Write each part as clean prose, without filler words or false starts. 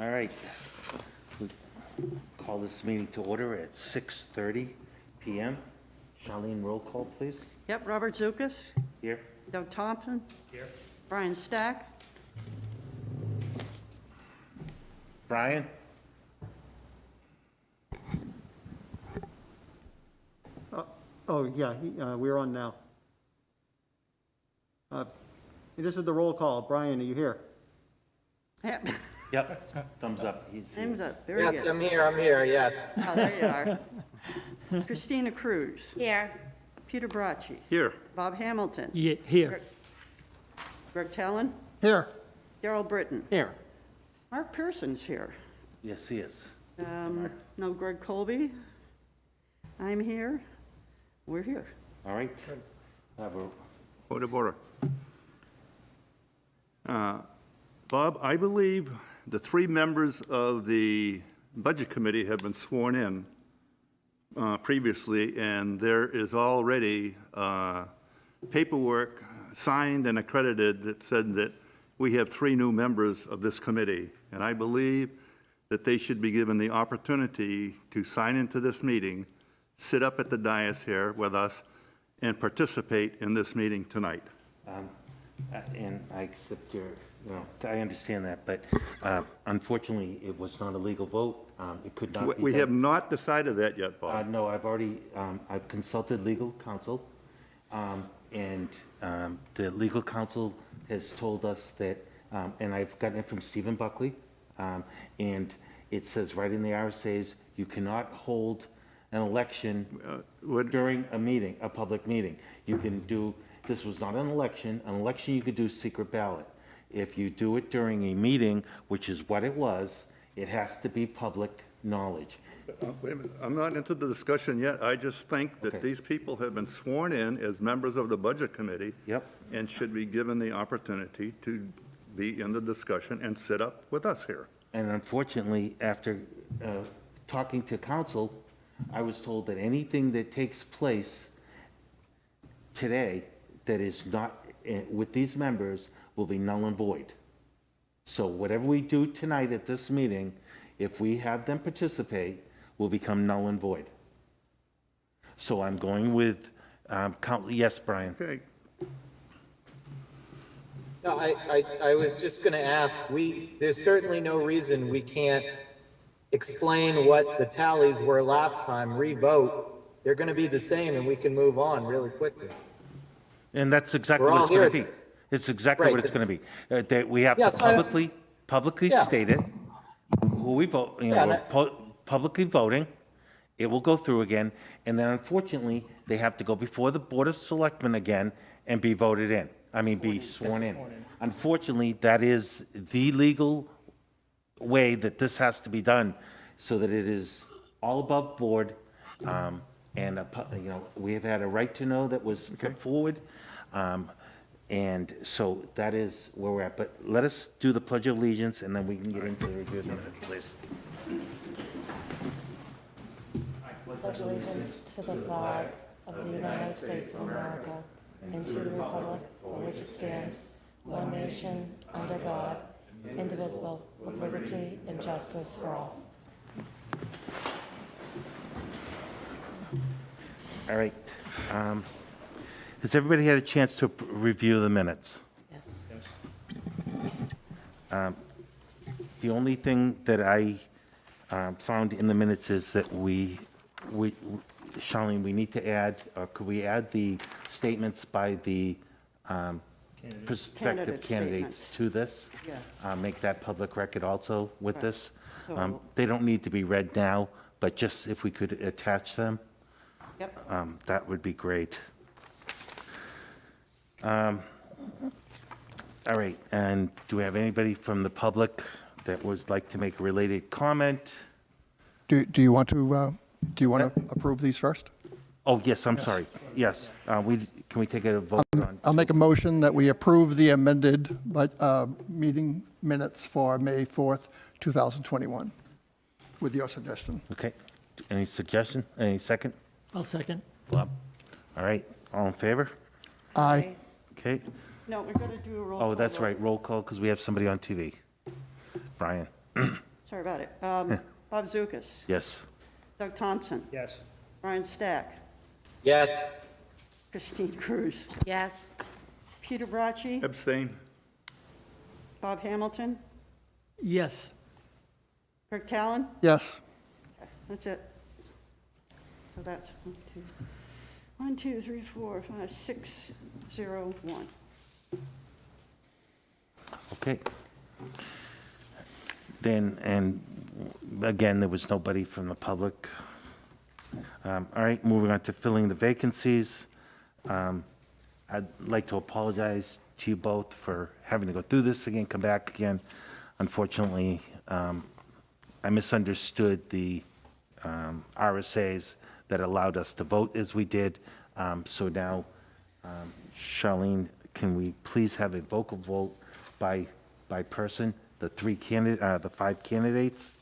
All right. We call this meeting to order at 6:30 PM. Charlene, roll call, please. Yep, Robert Zukas, Here. Doug Thompson. Here. Brian Stack. Brian? We're on now. This is the roll call. Brian, are you here? Yep, Yep. Thumbs up. He's here. name's up, very Yes, good. I'm here, yes. Oh, there you are. Christina Cruz. Here. Peter Bracci. Here. Bob Hamilton. Here. Greg Tellen. Here. Darrell Britton. Here. Mark Pearson's here. Yes, he is. No Greg Colby. I'm here. We're here. All right. Have a Point of order. Bob, I believe the three members of the Budget Committee have been sworn in previously, and there is already paperwork signed and accredited that said that we have three new members of this committee. And I believe that they should be given the opportunity to sign into this meeting, sit up at the dais here with us, and participate in this meeting tonight. And I accept your, I understand that, but unfortunately, it was not a legal vote. It could not be We done. have not decided that yet, Bob. No, I've already, I've consulted legal counsel, and the legal counsel has told us that, and I've gotten it from Stephen Buckley, and it says right in the RSA's, you cannot hold an election during a meeting, a public meeting. You can do, this was not an election you could do secret ballot. If you do it during a meeting, which is what it was, it has to be public knowledge. Wait a minute, I'm not into the discussion yet. I just think that Okay. these people have been sworn in as members of the Budget Committee. Yep. And should be given the opportunity to be in the discussion and sit up with us here. And unfortunately, after talking to council, I was told that anything that takes place today that is not with these members will be null and void. So whatever we do tonight at this meeting, if we have them participate, will become null and void. So I'm going with, yes, Brian. Okay, No, I was just gonna ask, there's certainly no reason we can't explain what the tallies were last time, re-vote. They're gonna be the same and we can move on really quickly. And that's exactly We're what all it's going to here. be. It's exactly Right, what it's going to be. That we have Yes, to I- publicly Yeah. state it, who we vote, Yeah, and we're publicly voting, it will go through again, and then unfortunately, they have to go before the Board of Selectmen again and be voted in, be sworn in. Unfortunately, that is the legal way that this has to be done, so that it is all above board, and, we have had a right to know that was put forward, and so that is where we're at. But let us do the Pledge of Allegiance, and then we can get into the review of the minutes, please. Pledge allegiance to the flag of the United States of America and to the republic for which it stands, one nation, under God, indivisible, with liberty and justice for all. All right. Has everybody had a chance to review the minutes? Yes. The only thing that I found in the minutes is that Charlene, we need to add, or could we add the statements by the prospective Candidate candidates statements. to this? Yeah. Make that public record also with Right. this? So- They don't need to be read now, but just if we could attach them, Yep. that would be great. All right, and do we have anybody from the public that would like to make a related comment? Do you want to approve these first? Oh, yes, I'm sorry. Yes, can we take a vote on? I'll make a motion that we approve the amended meeting minutes for May 4th, 2021, with your suggestion. Okay, any suggestion? Any second? I'll second. Bob? All right, all in favor? Aye. Okay. No, we're going to do a roll call. Oh, that's vote. right, roll call, because we have somebody on TV. Brian. Sorry about it. Bob Zukas, Yes. Doug Thompson, Yes. Brian Stack, Yes. Christine Cruz, Yes. Peter Bracci, Abstain? Bob Hamilton, Yes. Kirk Talon. Yes. That's it. So that's 1, 2, 3, 4, 5, 6, 0, 1. Okay. Then, and again, there was nobody from the public. All right, moving on to filling the vacancies. I'd like to apologize to you both for having to go through this again, come back again. Unfortunately, I misunderstood the RSAs that allowed us to vote as we did. So now, Charlene, can we please have a vocal vote by person? The 5 candidates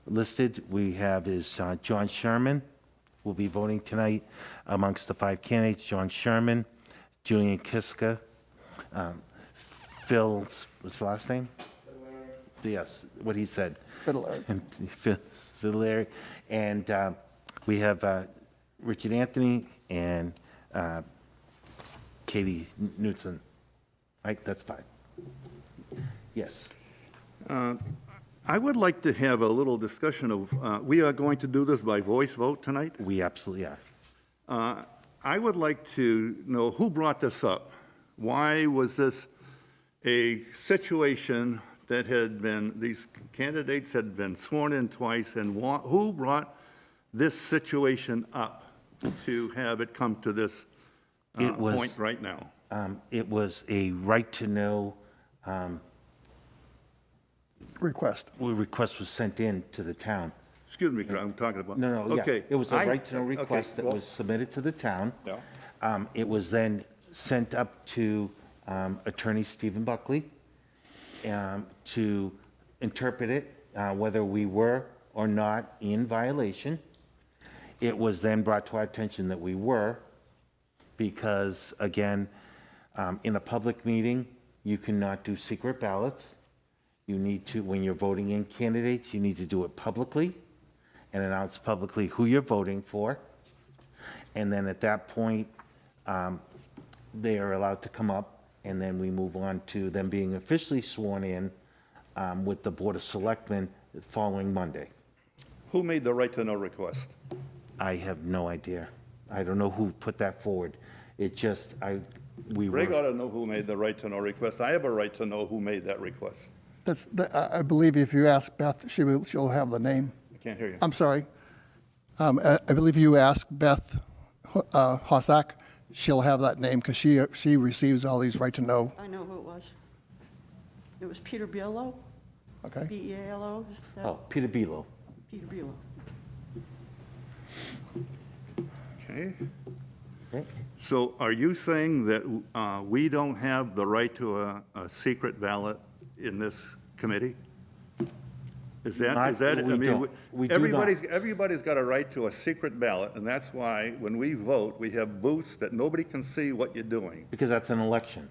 listed we have is John Sherman will be voting tonight amongst the 5 candidates. John Sherman, Julian Kiska, Phil's, what's the last name? Yes, what he said. Fiddler. And Fiddler. And we have Richard Anthony and Katie Knudsen. Right, that's 5. Yes. I would like to have a little discussion of, we are going to do this by voice vote tonight. We absolutely are. I would like to know who brought this up. Why was this a situation that had been, these candidates had been sworn in twice, and who brought this situation up to have it come to this It was- point right now? It was a right-to-know Request. request was sent in to the town. Excuse me, I'm talking about. No, yeah. Okay. It was a I- right-to-know okay, request that well, was submitted to the town. Yeah. It was then sent up to Attorney Stephen Buckley to interpret it, whether we were or not in violation. It was then brought to our attention that we were, because, again, in a public meeting, you cannot do secret ballots. You need to, when you're voting in candidates, you need to do it publicly and announce publicly who you're voting for. And then at that point, they are allowed to come up, and then we move on to them being officially sworn in with the Board of Selectmen the following Monday. Who made the right to know request? I have no idea. I don't know who put that forward. It just, we Greg were, ought to know who made the right to know request. I have a right to know who made that request. I believe if you ask Beth, she'll have the name. I can't hear you. I'm sorry. I believe you ask Beth Hossack, she'll have that name because she receives all these right to know. I know who it was. It was Peter Bielo, Okay. B-E-A-L-O. is that- oh, Peter Belo. Peter Bielo. Okay. Okay. So are you saying that we don't have the right to a secret ballot in this committee? Is that, Not- is that, I we mean, don't. We do not. everybody's got a right to a secret ballot, and that's why when we vote, we have booths that nobody can see what you're doing. Because that's an election.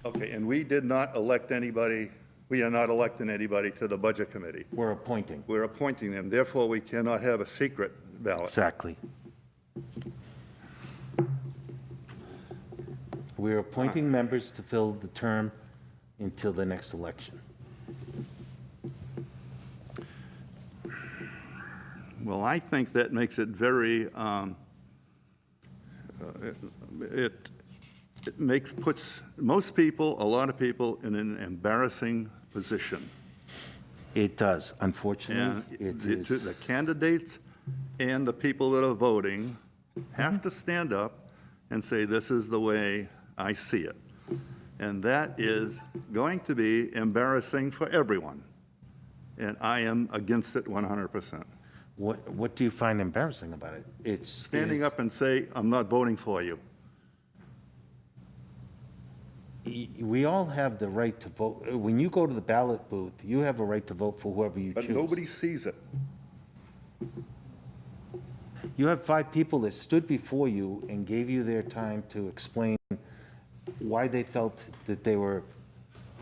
Okay, and we did not elect anybody, we are not electing anybody to the budget committee. We're appointing. We're appointing them, therefore we cannot have a secret ballot. Exactly. We're appointing members to fill the term until the next election. Well, I think that makes it very, puts most people, a lot of people, in an embarrassing position. It does, And unfortunately, it is. the candidates and the people that are voting have to stand up and say, this is the way I see it. And that is going to be embarrassing for everyone. And I am against it 100%. What do you find embarrassing about it? It's Standing up and say, I'm not voting for you. We all have the right to vote. When you go to the ballot booth, you have a right to vote for whoever you choose. But nobody sees it. You have 5 people that stood before you and gave you their time to explain why they felt that they were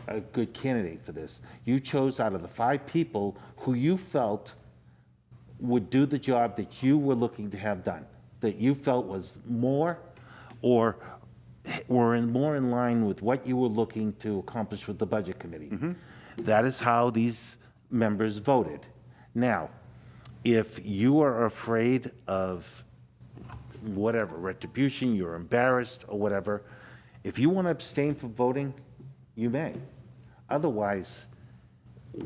a good candidate for this. You chose out of the 5 people who you felt would do the job that you were looking to have done, that you felt was more or were more in line with what you were looking to accomplish with the Budget Committee. That is how these members voted. Now, if you are afraid of whatever, retribution, you're embarrassed or whatever, if you want to abstain from voting, you may. Otherwise,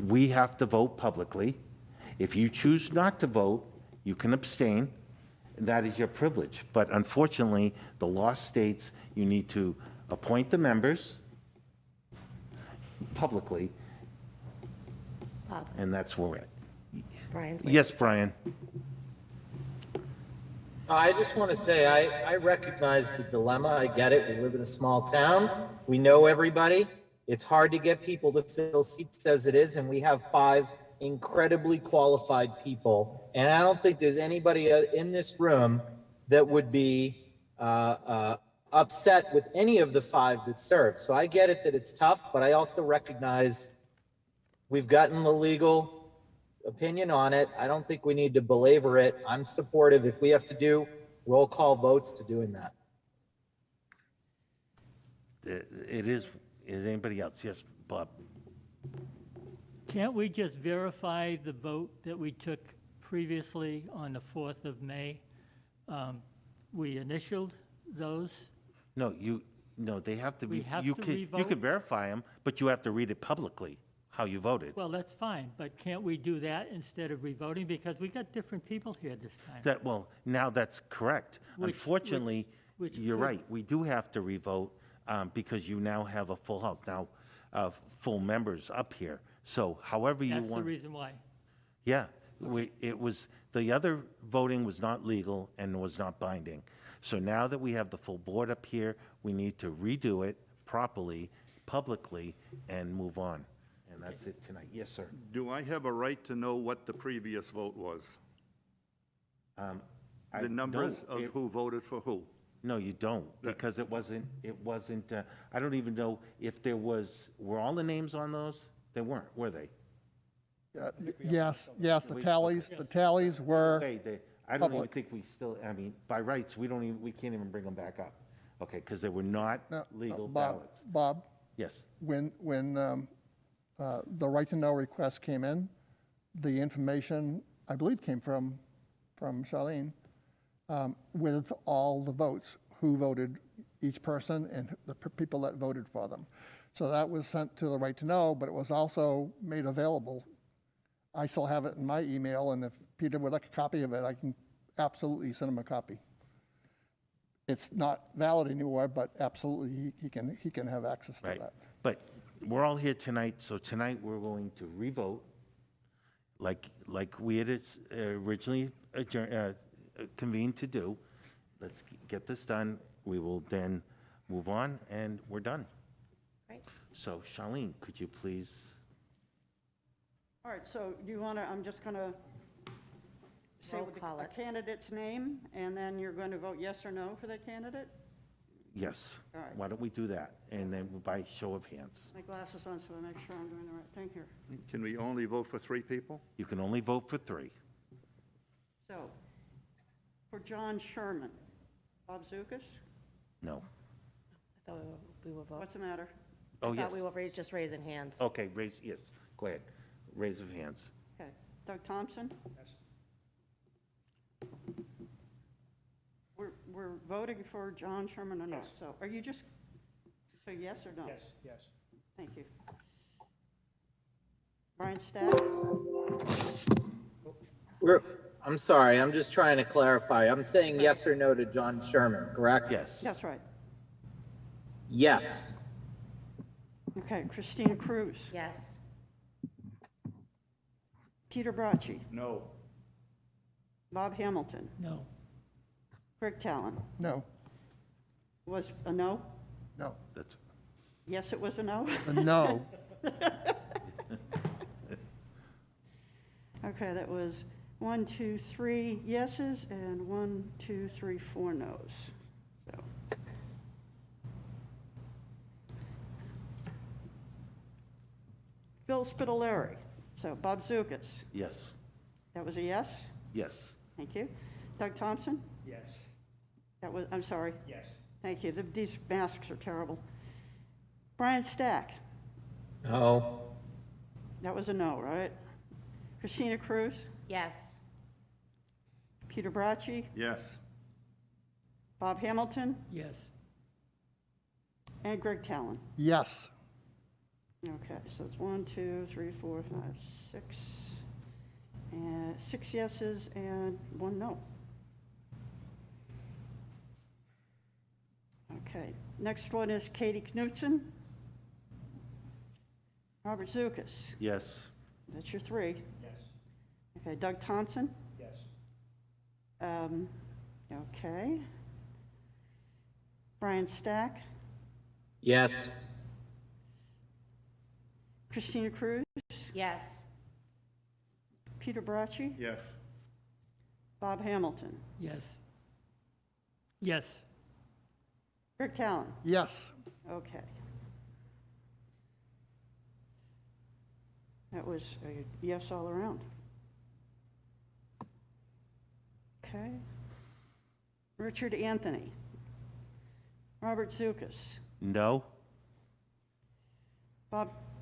we have to vote publicly. If you choose not to vote, you can abstain. That is your privilege. But unfortunately, the law states you need to appoint the members publicly, Bob, and that's where we're at. Brian's waiting. Yes, Brian? I just want to say, I recognize the dilemma. I get it. We live in a small town. We know everybody. It's hard to get people to fill seats as it is, and we have 5 incredibly qualified people. And I don't think there's anybody in this room that would be upset with any of the 5 that serve. So I get it that it's tough, but I also recognize we've gotten the legal opinion on it. I don't think we need to belabor it. I'm supportive if we have to do roll call votes to doing that. It is anybody else? Yes, Bob? Can't we just verify the vote that we took previously on the 4th of May? We initialed those. No, they have to be. We have you to can, You revote? can verify them, but you have to read it publicly, how you voted. Well, that's fine, but can't we do that instead of revoting? Because we got different people here this time. Well, now that's correct. Unfortunately, which you're could- right. We do have to revote because you now have a full house, now full members up here. So however you That's the want. reason why. Yeah, the other voting was not legal and was not binding. So now that we have the full board up here, we need to redo it properly, publicly, and move on. And that's it tonight. Yes, sir. Do I have a right to know what the previous vote was? The numbers no, of it- who voted for who? No, you don't, because it wasn't, I don't even know if were all the names on those? They weren't, were they? Yes, the tallies were, Okay, I don't even Public. think we still, I mean, by rights, we can't even bring them back up. Okay, because they were not no, legal Bob, ballots. Bob, Yes, when the right to know request came in, the information, I believe, came from Charlene, with all the votes, who voted each person and the people that voted for them. So that was sent to the right to know, but it was also made available. I still have it in my email, and if Peter would like a copy of it, I can absolutely send him a copy. It's not valid anymore, but absolutely, he can have access to right. that. But we're all here tonight, so tonight we're going to revote like we had originally convened to do. Let's get this done. We will then move on, and we're done. Right. So Charlene, could you please? All right, so do you want to, I'm just going to say Roll what call the it. candidate's name, and then you're going to vote yes or no for that candidate? Yes. All right. Why don't we do that? And then by show of hands. My glasses on so I make sure I'm doing the right thing here. Can we only vote for 3 people? You can only vote for 3. So, for John Sherman, Bob Zukas, No. I thought we were voting. what's the matter? Oh, I yes. thought we were just raising hands. Okay, yes, go ahead. Raise of hands. Okay, Doug Thompson? Yes. We're voting for John Sherman or not, so are you just, so yes or no? Yes. Thank you. Brian Stack? I'm sorry, I'm just trying to clarify. I'm saying yes or no to John Sherman, correct? Yes. That's right. Yes. Okay, Christine Cruz? Yes. Peter Bracci? No. Bob Hamilton? No. Greg Talon? No, Was a no? no, That's, Yes, it was a no? a no. Okay, that was 1, 2, 3 yeses and 1, 2, 3, 4 noes. So, Phil Spitaleri. So Bob Zukas, Yes. that was a yes? Yes. Thank you. Doug Thompson? Yes. That was, I'm sorry. Yes. Thank you. These masks are terrible. Brian Stack? No. That was a no, right? Christina Cruz? Yes. Peter Bracci? Yes. Bob Hamilton? Yes. And Greg Talon? Yes. Okay, so it's 1, 2, 3, 4, 5, 6. And 6 yeses and 1 no. Okay, next one is Katie Knutson. Robert Zukas, Yes. that's your 3. Yes. Okay, Doug Thompson? Yes. Okay. Brian Stack? Yes. Christina Cruz? Yes. Peter Bracci? Yes. Bob Hamilton? Yes. Yes. Greg Talon? Yes. Okay. That was a yes all around. Okay. Richard Anthony. Robert Zukas. No.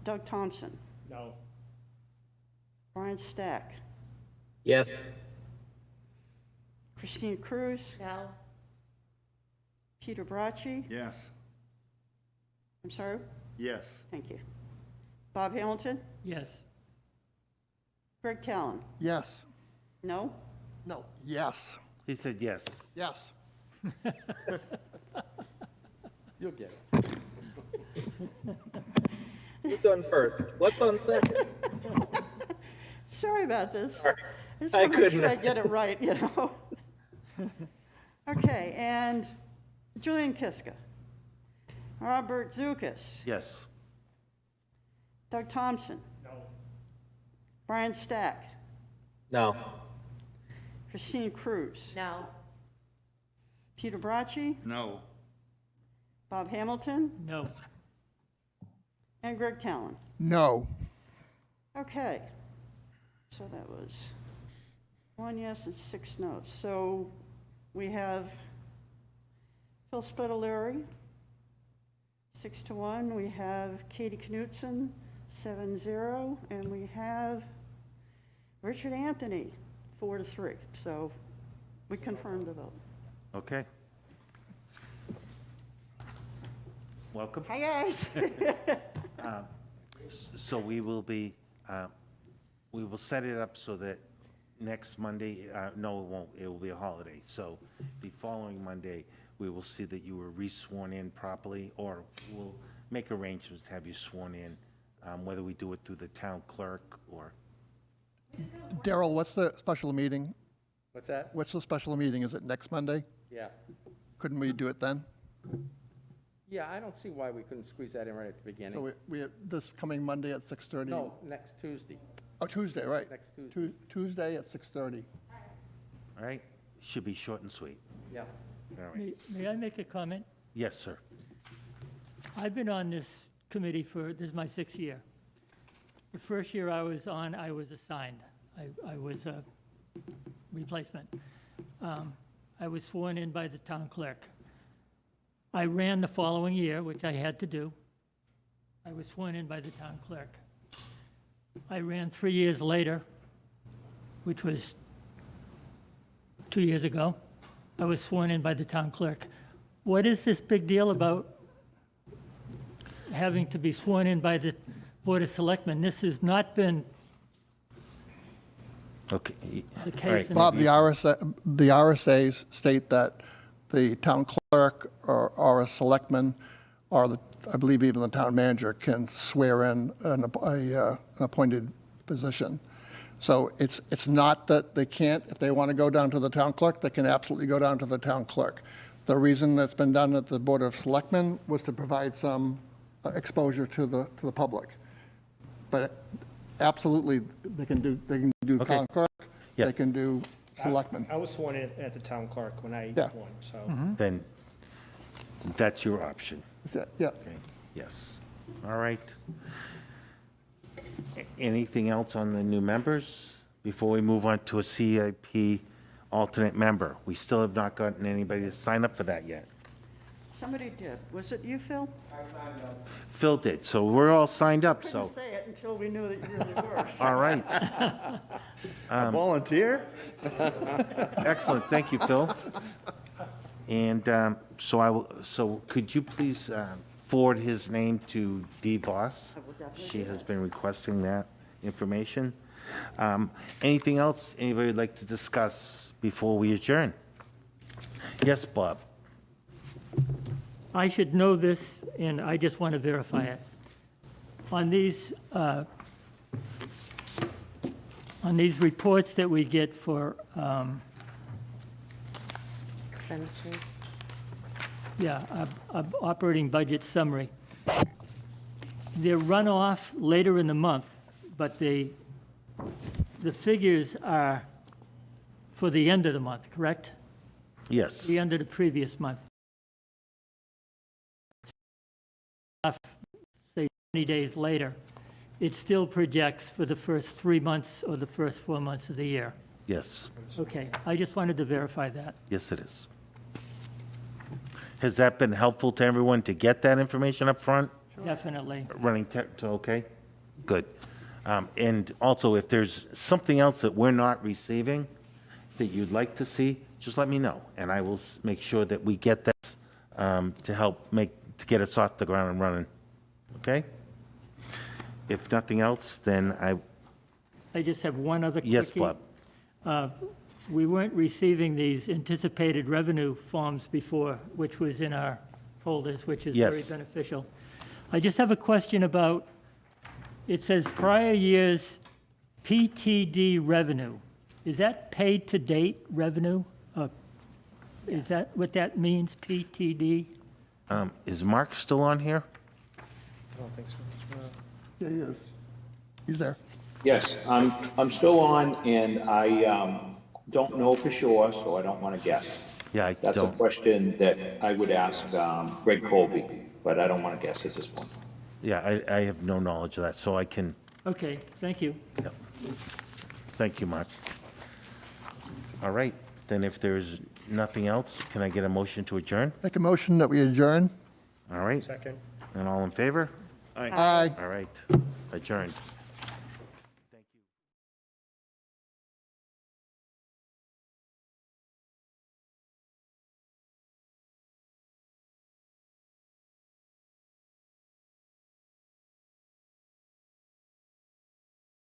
Doug Thompson. No. Brian Stack. Yes. Christina Cruz. No. Peter Bracci. Yes. I'm sorry? Yes. Thank you. Bob Hamilton. Yes. Greg Talon. Yes. No? No. Yes. He said yes. Yes. You'll get it. Who's on first? What's on second? Sorry about this. Sorry. just I wanna make sure couldn't- I get it right, you know? Okay, and Julian Kiska. Robert Zukas. Yes. Doug Thompson. No. Brian Stack. No. Christine Cruz. No. Peter Bracci. No. Bob Hamilton. No. And Greg Talon. No. Okay. So that was 1 yes and 6 no's. So we have Phil Spitaleri, 6-1. We have Katie Knutson, 7-0. And we have Richard Anthony, 4-3. So we confirmed the vote. Okay. Welcome. Hi, guys. So we will be, we will set it up so that next Monday, no, it won't, it will be a holiday. So the following Monday, we will see that you were re-sworn in properly, or we'll make arrangements to have you sworn in, whether we do it through the town clerk or, Daryl, what's the special meeting? What's that? What's the special meeting? Is it next Monday? Yeah. Couldn't we do it then? Yeah, I don't see why we couldn't squeeze that in right at the beginning. So we have this coming Monday at 6:30? No, next Tuesday. Oh, Tuesday, right. Next Tuesday. Tuesday at 6:30. all right? Should be short and sweet. Yeah. All right. May I make a comment? Yes, sir. I've been on this committee this is my 6th year. The first year I was on, I was assigned. I was a replacement. I was sworn in by the town clerk. I ran the following year, which I had to do. I was sworn in by the town clerk. I ran 3 years later, which was 2 years ago. I was sworn in by the town clerk. What is this big deal about having to be sworn in by the Board of Selectmen? This has not been Okay. the All right. case. Bob, the RSAs state that the town clerk or a selectman, or I believe even the town manager, can swear in an appointed position. So it's not that they can't, if they want to go down to the town clerk, they can absolutely go down to the town clerk. The reason that's been done at the Board of Selectmen was to provide some exposure to the public. But absolutely, they can do Okay. town clerk, Yeah. they can do selectmen. I was sworn in at the town clerk when I Yeah. won, so. Then that's your option. Yeah. Okay, yes. All right. Anything else on the new members before we move on to a CIP alternate member? We still have not gotten anybody to sign up for that yet. Somebody did. Was it you, Phil? Phil did, so we're all signed up, Couldn't so, say it until we knew that you really were. all right. A volunteer? Excellent, thank you, Phil. And so could you please forward his name to Dee Voss? I will definitely She do has been requesting that information. Anything else anybody would like to discuss before we adjourn? Yes, Bob? I should know this, and I just want to verify it. On these reports that we get for, Expenditures. operating budget summary, they're run off later in the month, but the figures are for the end of the month, correct? Yes, The end of the previous month. Say 20 days later, it still projects for the first 3 months or the first 4 months of the year. yes, Okay, I just wanted to verify that. yes, it is. Has that been helpful to everyone to get that information up front? Definitely. Okay, good. And also, if there's something else that we're not receiving that you'd like to see, just let me know, and I will make sure that we get that to help to get us off the ground and running, okay? If nothing else, then I just have one other quickie. yes, Bob. We weren't receiving these anticipated revenue forms before, which was in our folders, which is very Yes. beneficial. I just have a question about, it says prior year's PTD revenue. Is that paid to date revenue? Is that what that means, PTD? Is Mark still on here? I don't think so. Yeah, he is. He's there. Yes, I'm still on, and I don't know for sure, so I don't want to guess. Yeah, I That's a don't. question that I would ask Greg Colby, but I don't want to guess at this point. Yeah, I have no knowledge of that, so I can, Okay, thank you. thank you, Mark. All right, then if there's nothing else, can I get a motion to adjourn? Make a motion that we adjourn. All right, Second. and all in favor? Aye. All right, adjourned.